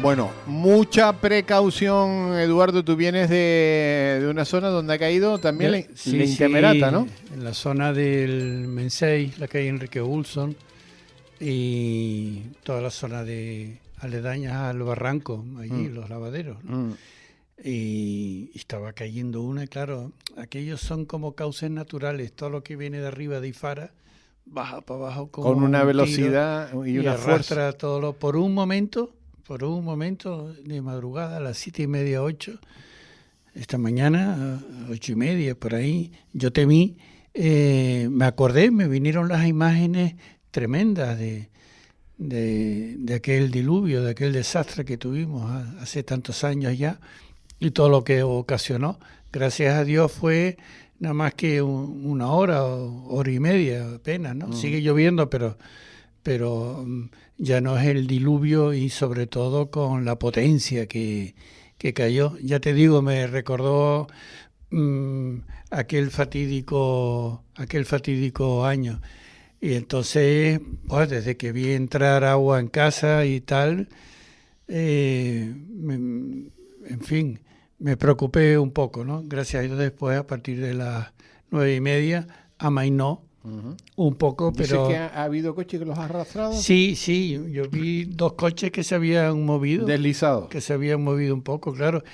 Bueno, mucha precaución, Eduardo. Tú vienes de una zona donde ha caído también la Intemerata, ¿no? En la zona del Mensei, la calle Enrique Ulson y toda la zona de aledañas al barranco, allí, los lavaderos, ¿no? Y estaba cayendo una, y claro, aquellos son como cauces naturales. Todo lo que viene de arriba de Ifara baja para abajo con una velocidad y una arrastra fuerza. todo lo, por un momento de madrugada a las 7:30, 8, esta mañana, 8:30, por ahí, yo temí, me acordé, me vinieron las imágenes tremendas de aquel diluvio, de aquel desastre que tuvimos hace tantos años ya, y todo lo que ocasionó. Gracias a Dios fue nada más que una hora o hora y media apenas, ¿no? Sigue lloviendo, pero ya no es el diluvio, y sobre todo con la potencia que cayó. Ya te digo, me recordó aquel fatídico año. Y entonces, pues desde que vi entrar agua en casa y tal, en fin, me preocupé un poco, ¿no? Gracias a Dios después, a partir de las 9:30, amainó un poco, pero... ¿Dices que ha habido coches que los ha arrastrado? Sí, yo vi 2 coches que se habían movido. Deslizados. Que se habían movido un poco, claro.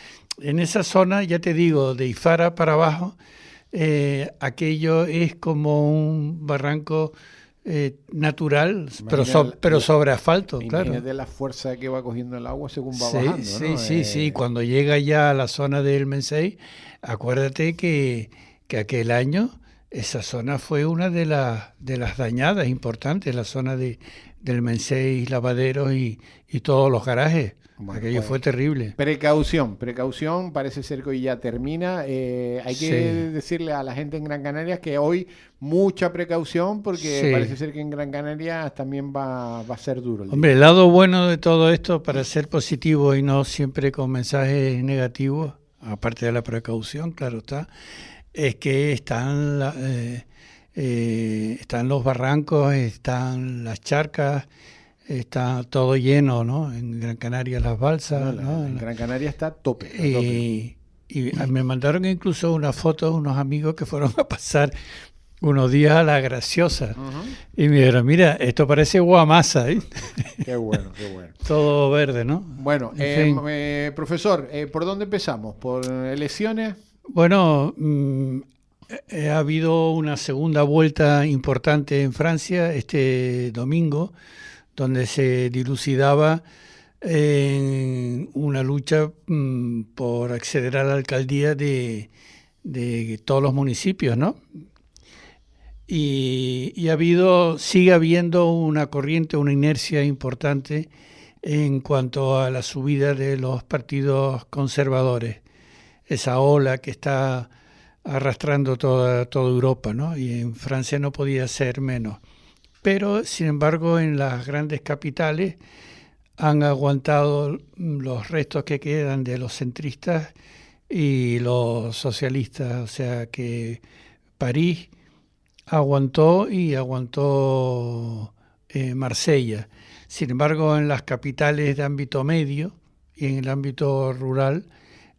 En esa zona, ya te digo, de Ifara para abajo, aquello es como un barranco natural, pero sobre asfalto, claro. Imagínate la fuerza que va cogiendo el agua según va bajando, ¿no? Sí. Cuando llega ya a la zona del Mensei, acuérdate que aquel año esa zona fue una de las dañadas importantes, la zona del Mensei, lavaderos y todos los garajes. Bueno, aquello fue terrible. Precaución, parece ser que hoy ya termina. Hay que decirle a la gente en Gran Canaria que hoy mucha precaución, porque parece ser que en Gran Canaria también va a ser duro. Hombre, el lado bueno de todo esto, para ser positivo y no siempre con mensajes negativos, aparte de la precaución, claro está, es que están los barrancos, están las charcas, está todo lleno, ¿no? En Gran Canaria las balsas, ¿no? En Gran Canaria está a tope. Y me mandaron incluso una foto unos amigos que fueron a pasar unos días a La Graciosa. Y me dijeron, mira, esto parece Guamasa, ¿eh? Qué bueno. Todo verde, ¿no? Bueno, profesor, ¿por dónde empezamos? ¿Por elecciones? Bueno, ha habido una segunda vuelta importante en Francia este domingo, donde se dilucidaba en una lucha por acceder a la alcaldía de todos los municipios, ¿no? Y sigue habiendo una corriente, una inercia importante en cuanto a la subida de los partidos conservadores. Esa ola que está arrastrando toda Europa, ¿no? Y en Francia no podía ser menos. Pero, sin embargo, en las grandes capitales han aguantado los restos que quedan de los centristas y los socialistas. O sea que París aguantó Marsella. Sin embargo, en las capitales de ámbito medio y en el ámbito rural,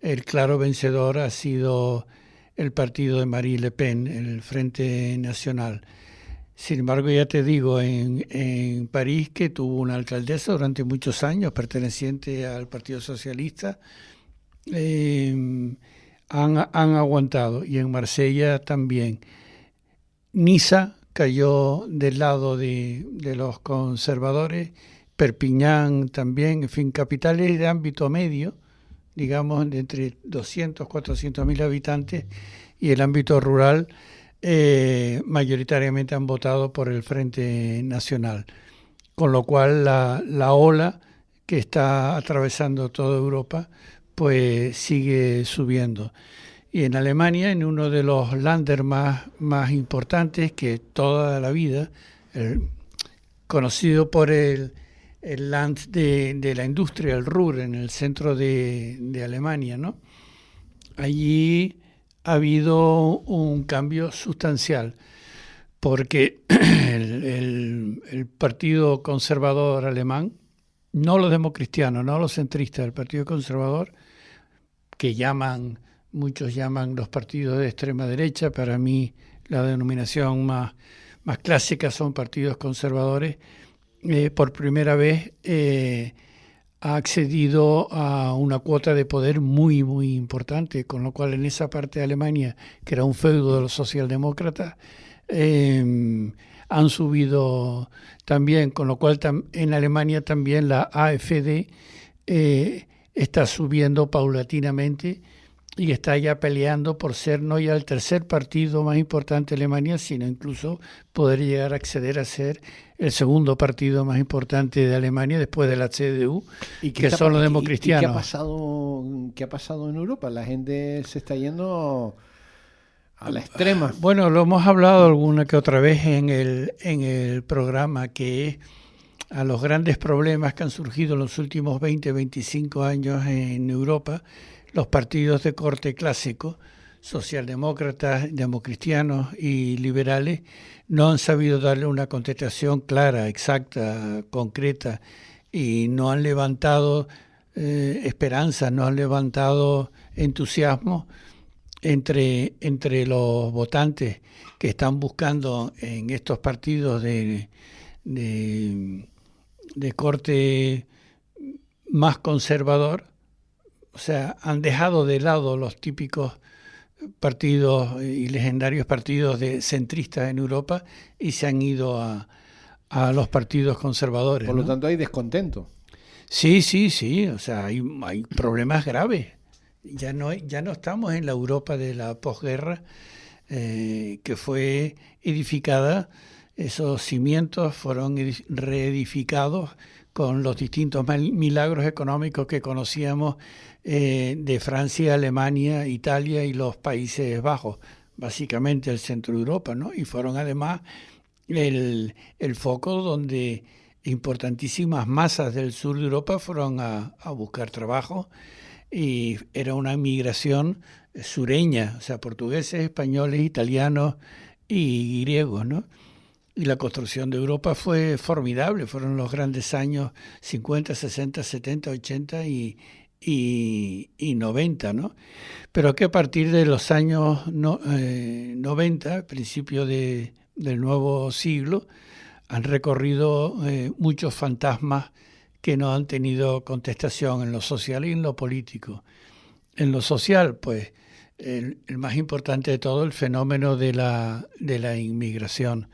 el claro vencedor ha sido el partido de Marine Le Pen, el Frente Nacional. Sin embargo, ya te digo, en París, que tuvo una alcaldesa durante muchos años perteneciente al Partido Socialista, han aguantado, y en Marsella también. Niza cayó del lado de los conservadores, Perpiñán también, en fin, capitales de ámbito medio, digamos, de entre 200, 400.000 habitantes, y el ámbito rural mayoritariamente han votado por el Frente Nacional. Con lo cual la ola que está atravesando toda Europa pues sigue subiendo. Y en Alemania, en uno de los Länder más importantes que toda la vida, conocido por el Land de la industria, el Ruhr, en el centro de Alemania, ¿no? Allí ha habido un cambio sustancial, porque el Partido Conservador Alemán no los democristianos, no los centristas, el Partido Conservador, que muchos llaman los partidos de extrema derecha. Para mí la denominación más clásica son partidos conservadores. Por primera vez ha accedido a una cuota de poder muy, muy importante, con lo cual en esa parte de Alemania, que era un feudo de los socialdemócratas, han subido también, con lo cual en Alemania también la AfD está subiendo paulatinamente y está ya peleando por ser no ya el tercer partido más importante de Alemania, sino incluso poder llegar a acceder a ser el segundo partido más importante de Alemania después de la CDU, que son los democristianos. ¿Qué ha pasado en Europa? La gente se está yendo a la extrema. Bueno, lo hemos hablado alguna que otra vez en el programa, que es a los grandes problemas que han surgido en los últimos 20, 25 años en Europa, los partidos de corte clásico, socialdemócratas, democristianos y liberales, no han sabido darle una contestación clara, exacta, concreta, y no han levantado esperanza, no han levantado entusiasmo entre los votantes que están buscando en estos partidos de corte más conservador. O sea, han dejado de lado los típicos partidos y legendarios partidos de centristas en Europa y se han ido a los partidos conservadores. Por lo tanto, hay descontento. Sí. O sea, hay problemas graves. Ya no estamos en la Europa de la posguerra, que fue edificada. Esos cimientos fueron reedificados con los distintos milagros económicos que conocíamos de Francia, Alemania, Italia y los Países Bajos, básicamente el centro de Europa, ¿no? Y fueron además el foco donde importantísimas masas del sur de Europa fueron a buscar trabajo, y era una migración sureña, o sea, portugueses, españoles, italianos y griegos, ¿no? Y la construcción de Europa fue formidable, fueron los grandes años 50, 60, 70, 80 y 90, ¿no? Pero que a partir de los años 90, principio del nuevo siglo, han recorrido muchos fantasmas que no han tenido contestación en lo social y en lo político. En lo social, pues, el más importante de todo, el fenómeno de la inmigración.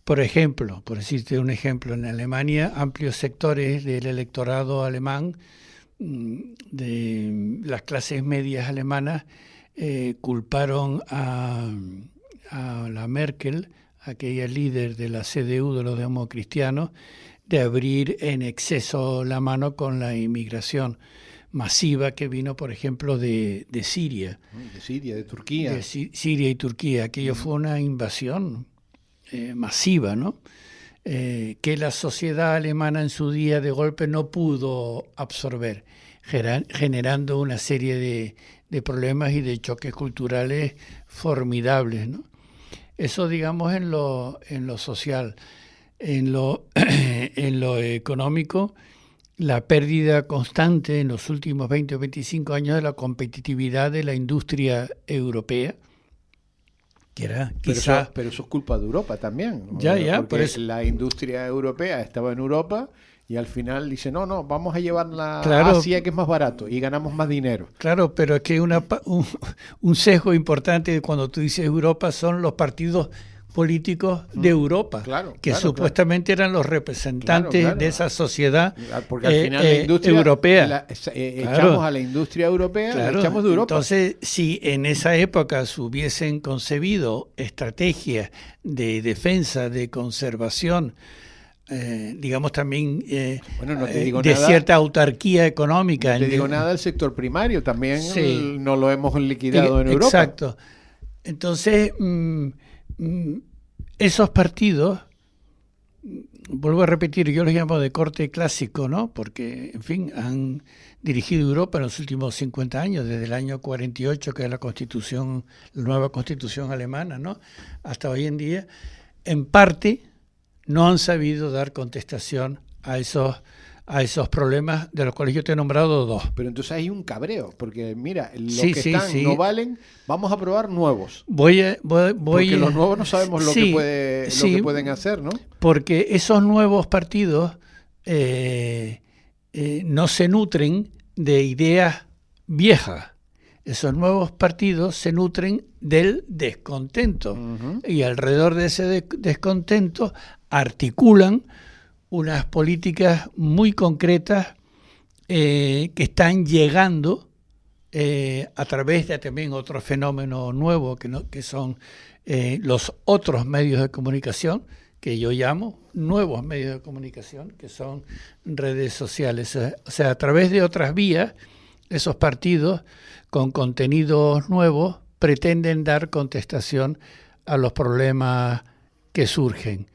Por ejemplo, por decirte un ejemplo, en Alemania amplios sectores del electorado alemán, de las clases medias alemanas, culparon a la Merkel, aquella líder de la CDU, de los democristianos, de abrir en exceso la mano con la inmigración masiva que vino, por ejemplo, de Siria. De Siria, de Turquía. De Siria y Turquía. Aquello fue una invasión masiva, ¿no? Que la sociedad alemana en su día de golpe no pudo absorber, generando una serie de problemas y de choques culturales formidables, ¿no? Eso, digamos, en lo social. En lo económico, la pérdida constante en los últimos 20 o 25 años de la competitividad de la industria europea, que era quizá... Pero eso es culpa de Europa también, ¿no? Porque la industria europea estaba en Europa y al final dice, no, vamos a llevarla a Asia, que es más barato, y ganamos más dinero. Claro, pero es que un sesgo importante cuando tú dices Europa son los partidos políticos de Europa, que supuestamente eran los representantes de esa sociedad porque al final la industria europea. Echamos a la industria europea, la echamos de Europa. Entonces, si en esa época se hubiesen concebido estrategias de defensa, de conservación, digamos también cierta autarquía económica. No te digo nada del sector primario, también no lo hemos liquidado en Europa. Exacto. Entonces... esos partidos, vuelvo a repetir, yo los llamo de corte clásico, ¿no? Porque, en fin, han dirigido Europa en los últimos 50 años, desde el año 48, que es la nueva constitución alemana, ¿no? Hasta hoy en día, en parte no han sabido dar contestación a a esos problemas, de los cuales yo te he nombrado dos. Pero entonces hay un cabreo, porque mira, los que están no valen, vamos a probar nuevos. Porque los nuevos no sabemos lo que pueden hacer, ¿no? Porque esos nuevos partidos no se nutren de ideas viejas. Esos nuevos partidos se nutren del descontento. Y alrededor de ese descontento articulan unas políticas muy concretas que están llegando a través de también otro fenómeno nuevo que son los otros medios de comunicación, que yo llamo nuevos medios de comunicación, que son redes sociales. O sea, a través de otras vías, esos partidos con contenidos nuevos pretenden dar contestación a los problemas que surgen.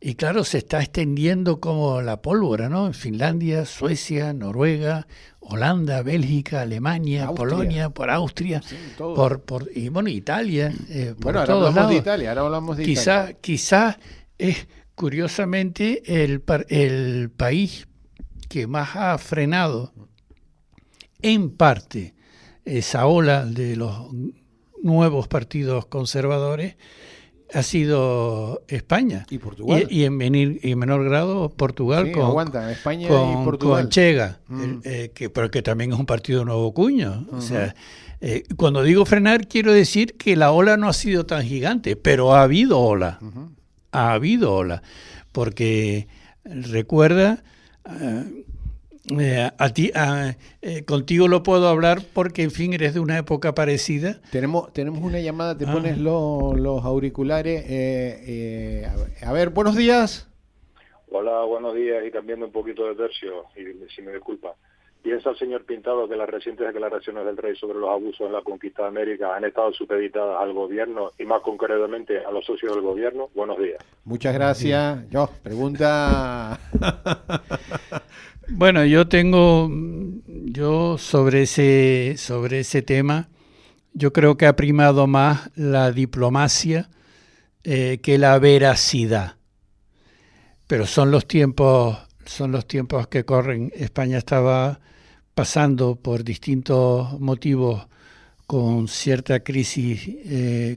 Y claro, se está extendiendo como la pólvora, ¿no? En Finlandia, Suecia, Noruega, Holanda, Bélgica, Alemania, Austria. Polonia, por Austria, sí, y bueno, Italia. Bueno, ahora hablamos de Italia, Quizás es curiosamente el país que más ha frenado en parte esa ola de los nuevos partidos conservadores ha sido España. Y Portugal. Y en menor grado Portugal, sí, España y Portugal. Con Chega, pero que también es un partido nuevo cuño. O sea, cuando digo frenar, quiero decir que la ola no ha sido tan gigante, pero ha habido ola. Ha habido ola. Porque recuerda... contigo lo puedo hablar porque, en fin, eres de una época parecida. Tenemos una llamada, te pones los auriculares. A ver, buenos días. Hola, buenos días, y cambiando un poquito de tercio, y si me disculpa. ¿Piensa el señor Pintado que las recientes declaraciones del rey sobre los abusos en la conquista de América han estado supeditadas al gobierno y más concretamente a los socios del gobierno? Buenos días. Muchas gracias. Pregunta... Bueno, yo sobre ese tema, yo creo que ha primado más la diplomacia que la veracidad. Pero son los tiempos que corren. España estaba pasando por distintos motivos con cierta crisis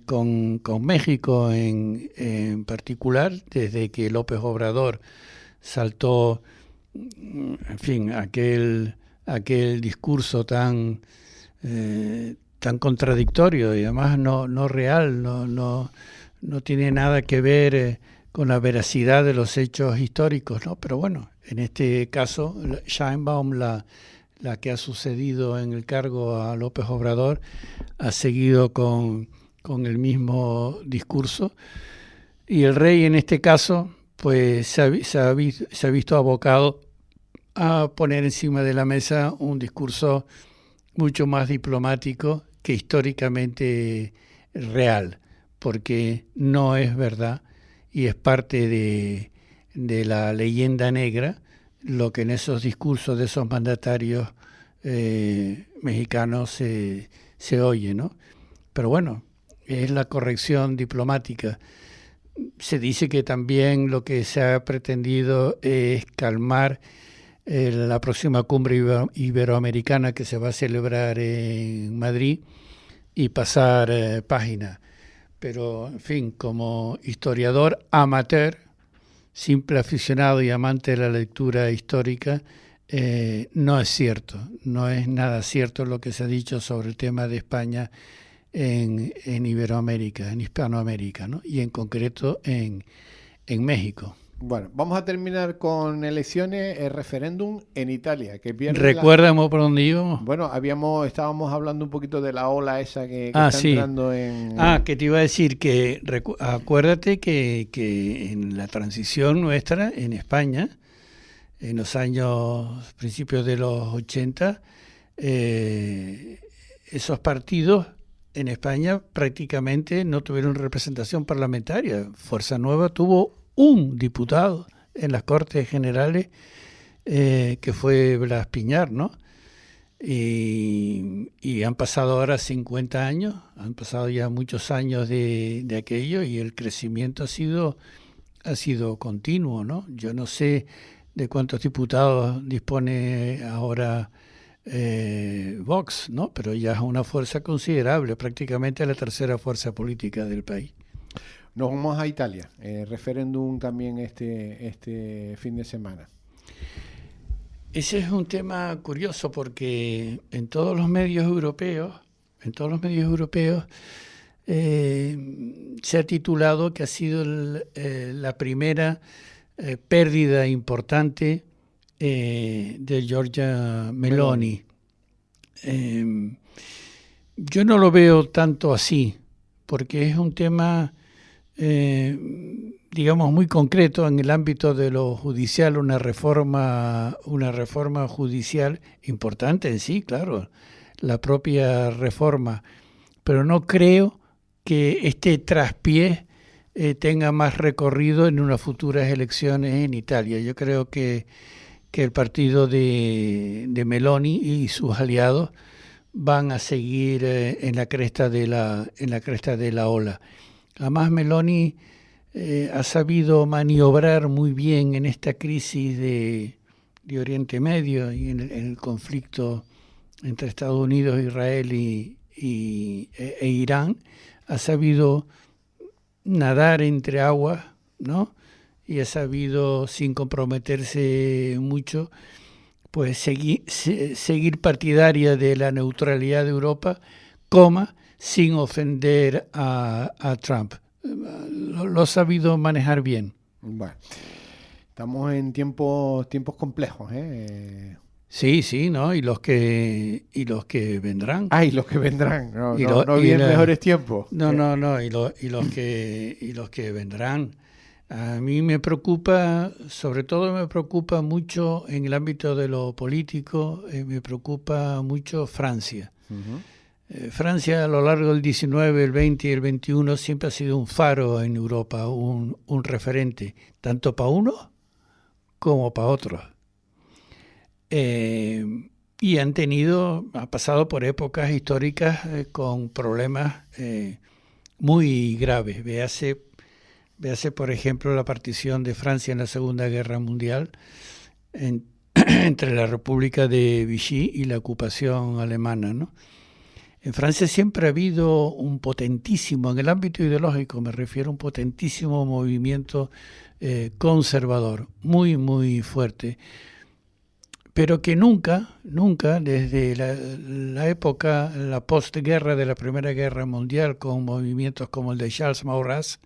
con México en particular, desde que López Obrador saltó, en fin, aquel discurso tan contradictorio y además no real, no tiene nada que ver con la veracidad de los hechos históricos, ¿no? Pero bueno, en este caso, Sheinbaum, la que ha sucedido en el cargo a López Obrador, ha seguido con el mismo discurso, y el rey en este caso pues se ha visto abocado a poner encima de la mesa un discurso mucho más diplomático que históricamente real, porque no es verdad y es parte de la leyenda negra lo que en esos discursos de esos mandatarios mexicanos se oye, ¿no? Pero bueno, es la corrección diplomática. Se dice que también lo que se ha pretendido es calmar la próxima cumbre iberoamericana que se va a celebrar en Madrid y pasar página. Pero, en fin, como historiador amateur, simple aficionado y amante de la lectura histórica, no es cierto, no es nada cierto lo que se ha dicho sobre el tema de España en Iberoamérica, en Hispanoamérica, ¿no? Y en concreto en México. Bueno, vamos a terminar con elecciones, el referéndum en Italia. Que ¿Recuérdame por dónde íbamos? Bueno, estábamos hablando un poquito de la ola esa que está entrando en... que te iba a decir que acuérdate que en la transición nuestra en España, en los principios de los 80, esos partidos en España prácticamente no tuvieron representación parlamentaria. Fuerza Nueva tuvo un diputado en las Cortes Generales, que fue Blas Piñar, ¿no? Y han pasado ahora 50 años, han pasado ya muchos años de aquello, y el crecimiento ha sido continuo, ¿no? Yo no sé de cuántos diputados dispone ahora Vox, ¿no? Pero ya es una fuerza considerable, prácticamente la tercera fuerza política del país. Nos vamos a Italia, referéndum también este fin de semana. Ese es un tema curioso porque en todos los medios europeos, se ha titulado que ha sido la primera pérdida importante de Giorgia Meloni. Yo no lo veo tanto así, porque es un tema, digamos, muy concreto en el ámbito de lo judicial, una reforma judicial importante en sí, claro, la propia reforma, pero no creo que este traspié tenga más recorrido en unas futuras elecciones en Italia. Yo creo que el partido de Meloni y sus aliados van a seguir en la cresta de la ola. Además, Meloni ha sabido maniobrar muy bien en esta crisis de Oriente Medio y en el conflicto entre Estados Unidos, Israel e Irán. Ha sabido nadar entre aguas, ¿no? Y ha sabido, sin comprometerse mucho, pues seguir partidaria de la neutralidad de Europa, sin ofender a Trump. Lo ha sabido manejar bien. Bueno, estamos en tiempos complejos, Sí, ¿no? Y los que vendrán. Y los que vendrán. No vienen mejores tiempos. No. Y los que vendrán. A mí me preocupa, sobre todo me preocupa mucho en el ámbito de lo político, me preocupa mucho Francia. Uh-huh. Francia a lo largo del 19, el 20 y el 21 siempre ha sido un faro en Europa, un referente, tanto para uno como para otros. Y ha pasado por épocas históricas con problemas muy graves. Véase, por ejemplo, la partición de Francia en la Segunda Guerra Mundial entre la República de Vichy y la ocupación alemana, ¿no? En Francia siempre ha habido un potentísimo, en el ámbito ideológico me refiero, un potentísimo movimiento conservador, muy, muy fuerte, pero que nunca, desde la época, la postguerra de la Primera Guerra Mundial, con movimientos como el de Charles Maurras,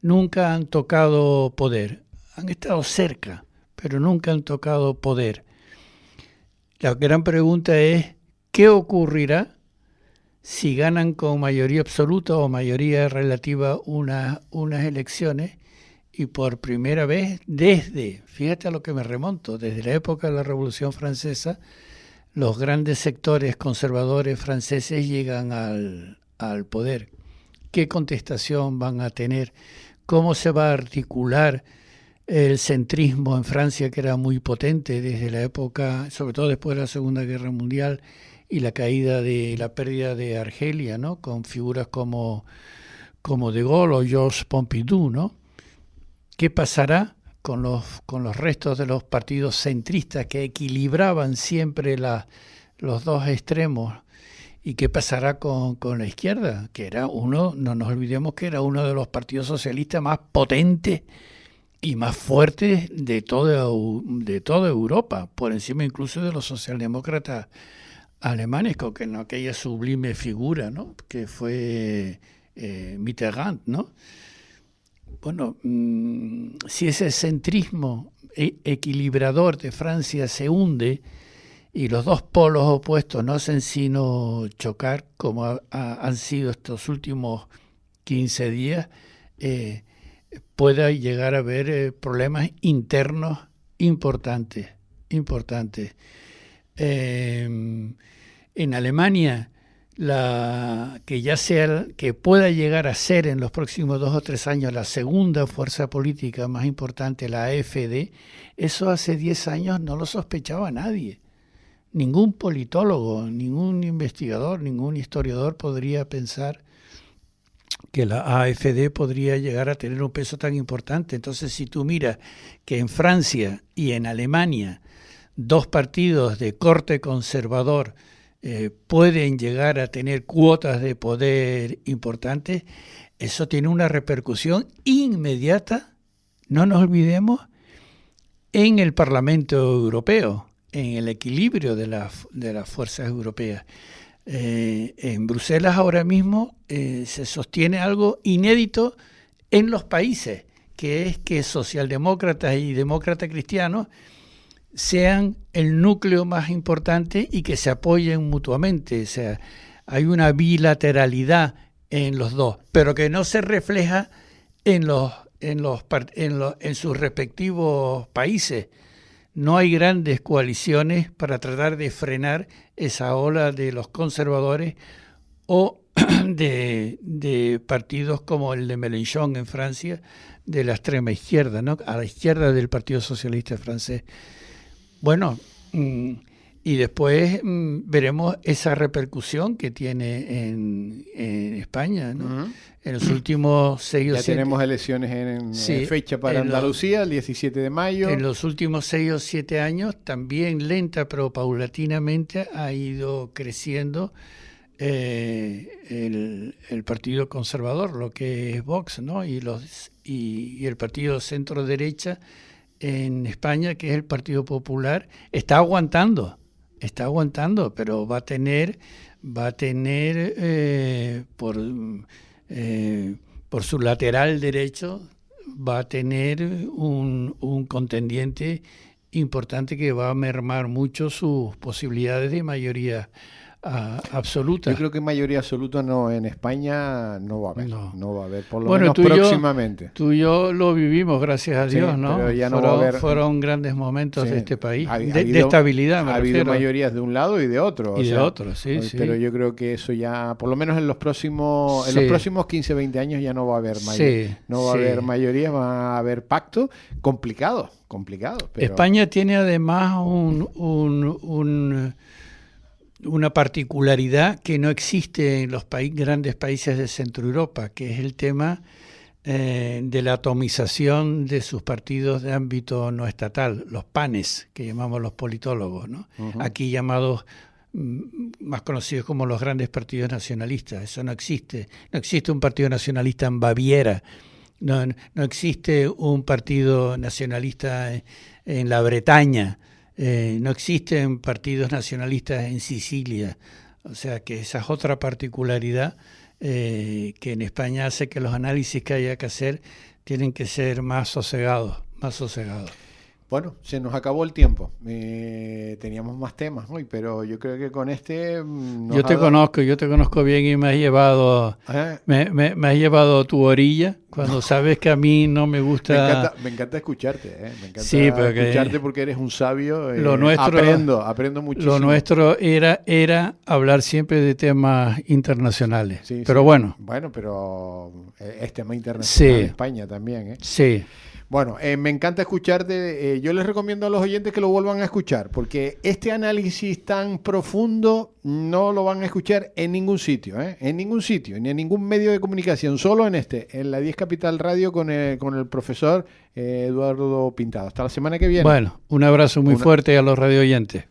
nunca han tocado poder. Han estado cerca, pero nunca han tocado poder. La gran pregunta es, ¿qué ocurrirá si ganan con mayoría absoluta o mayoría relativa unas elecciones? Y por primera vez, fíjate a lo que me remonto, desde la época de la Revolución Francesa, los grandes sectores conservadores franceses llegan al poder. ¿Qué contestación van a tener? ¿Cómo se va a articular el centrismo en Francia, que era muy potente desde la época, sobre todo después de la Segunda Guerra Mundial y la pérdida de Argelia, ¿no? Con figuras como De Gaulle o Georges Pompidou, ¿no? ¿Qué pasará con los restos de los partidos centristas que equilibraban siempre los dos extremos? ¿Y qué pasará con la izquierda? Que era no nos olvidemos que era uno de los partidos socialistas más potentes y más fuertes de toda Europa, por encima incluso de los socialdemócratas alemanes, con aquella sublime figura, ¿no? Que fue Mitterrand, ¿no? Bueno, si ese centrismo equilibrador de Francia se hunde y los dos polos opuestos no hacen sino chocar, como han sido estos últimos 15 días, pueda llegar a haber problemas internos importantes. En Alemania, que pueda llegar a ser en los próximos 2 o 3 años la segunda fuerza política más importante, la AfD, eso hace 10 años no lo sospechaba nadie. Ningún politólogo, ningún investigador, ningún historiador podría pensar que la AfD podría llegar a tener un peso tan importante. Entonces, si tú miras que en Francia y en Alemania 2 partidos de corte conservador pueden llegar a tener cuotas de poder importantes, eso tiene una repercusión inmediata, no nos olvidemos, en el Parlamento Europeo, en el equilibrio de las fuerzas europeas. En Bruselas ahora mismo se sostiene algo inédito en los países, que es que socialdemócratas y demócratas cristianos sean el núcleo más importante y que se apoyen mutuamente. O sea, hay una bilateralidad en los dos, pero que no se refleja en sus respectivos países. No hay grandes coaliciones para tratar de frenar esa ola de los conservadores o de partidos como el de Mélenchon en Francia, de la extrema izquierda, ¿no? A la izquierda del Partido Socialista francés. Bueno, y después veremos esa repercusión que tiene en España, ¿no? Uh-huh. En los últimos 6 o 7... Ya tenemos elecciones en fecha para Andalucía, el 17 de mayo. En los últimos 6 o 7 años, también lenta pero paulatinamente, ha ido creciendo el Partido Conservador, lo que es Vox, ¿no? Y el Partido Centro-Derecha en España, que es el Partido Popular, está aguantando, pero va a tener por su lateral derecho, va a tener un contendiente importante que va a mermar mucho sus posibilidades de mayoría absoluta. Yo creo que mayoría absoluta no, en España no va a haber, no va a haber, por lo menos próximamente. Tú y yo lo vivimos, gracias a Dios, ¿no? Pero ya no va a haber... Fueron grandes momentos de este país, de estabilidad. Ha habido mayorías de un lado y de otro. Y de otro, sí. Pero yo creo que eso ya, por lo menos en los próximos 15, 20 años ya no va a haber mayoría. No va a haber mayoría, va a haber pacto complicado. Pero... España tiene además una particularidad que no existe en los grandes países de Centro Europa, que es el tema de la atomización de sus partidos de ámbito no estatal, los PANES, que llamamos los politólogos, ¿no? Uh-huh. Aquí llamados más conocidos como los grandes partidos nacionalistas. Eso no existe. No existe un partido nacionalista en Baviera, no existe un partido nacionalista en la Bretaña. No existen partidos nacionalistas en Sicilia, o sea que esa es otra particularidad que en España hace que los análisis que haya que hacer tienen que ser más sosegados. Bueno, se nos acabó el tiempo. Teníamos más temas hoy, pero yo creo que con este... Yo te conozco bien y me has llevado me has llevado a tu orilla cuando sabes que a mí no me gusta... Me encanta escucharte, Me encanta escucharte porque eres un sabio. Lo nuestro, aprendo muchísimo. Lo nuestro era hablar siempre de temas internacionales. Sí, pero bueno. Bueno, pero es tema internacional en España también, Sí. Bueno, me encanta escucharte. Yo les recomiendo a los oyentes que lo vuelvan a escuchar, porque este análisis tan profundo no lo van a escuchar en ningún sitio, en ningún sitio, ni en ningún medio de comunicación, solo en la 10 Capital Radio con el profesor Eduardo Pintado. Hasta la semana que viene. Bueno, un abrazo muy fuerte a los radio oyentes.